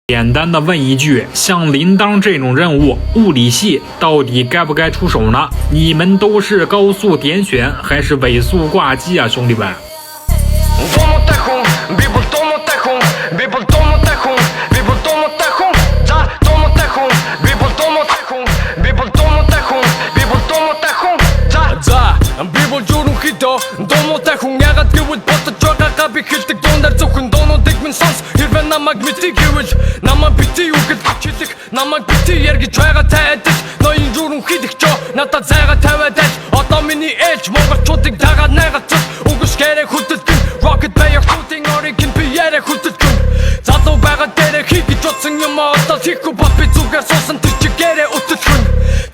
简单的问一句，像铃铛这种任务，物理系到底该不该出手呢？你们都是高速点选还是尾速挂机啊，兄弟们？Намайг мэдээ гэвэл намайг бити юу гэж чилэх намайг бити яргиж байгаа тайдаж ноён журам хийдэгчөө надад зайгаа тавиад одоо миний ээлж монголчуудыг дагаад найгацсан үгс гэрэ хөдөлгөн rocket player shooting оригин би ярэ хөдөлгөн залуу байгаа дээрээ хийж утсан юм одоо хийхгүй бат би зүгээр суусан тэр чигээрээ өтөлгөн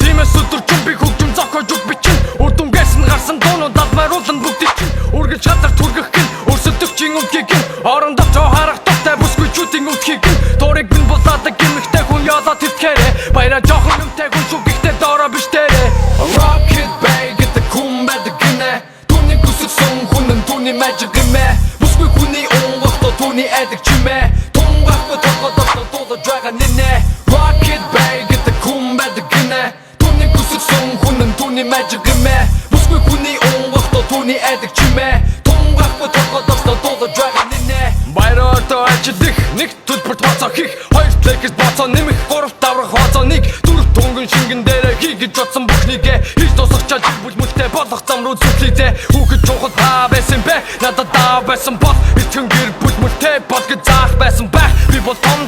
тиймээс өдөржин би хөгжим зохиож үг бичин үрдүнгээс нь гарсан дуунууд албаруулан бүгдийг чинь үргэлж хатар түргэх гин өрсөлдөгчийн үгийг гин орондоо жоо харах тохтой бүсгүй чүүдийн үтхийг торыг бин болаадаг гимхтэй хүн яла тэтгэрэ баяра жоохон юмтай хүн шүү гэхдээ доороо биш тэрэ rocket bay гэдэг хүн байдаг гинэ түүний хүссэн хүн нь түүний magic гэмэ бүсгүй хүний онгохтой түүний айдаг чимэ тунгахгүй тогтоодоо дуулаж байгаа нэнэ rocket bay гэдэг хүн байдаг гинэ түүний хүссэн хүн нь түүний magic гэмэ бүсгүй хүний онгохтой түүний айдаг чимэ тунгахгүй тогтоодоо дуулаж байгаа нэнэ баяраа ажлих нэг төлбөрт бацаа хийх хоёр плейкс бацаа нэмэх гурав таврах бацаа нэг дөрөв тунган шингэн дээрээ хийгэж бодсон бүхнийгээ хийж дуусгачаад бүл мөлтэй болох зам руу зүтлийтэй хүүхэд чухал хаа байсан бэ надад даа байсан бол итгэн гэр бүл мөлтэй бол гэж заах байсан байх би бол том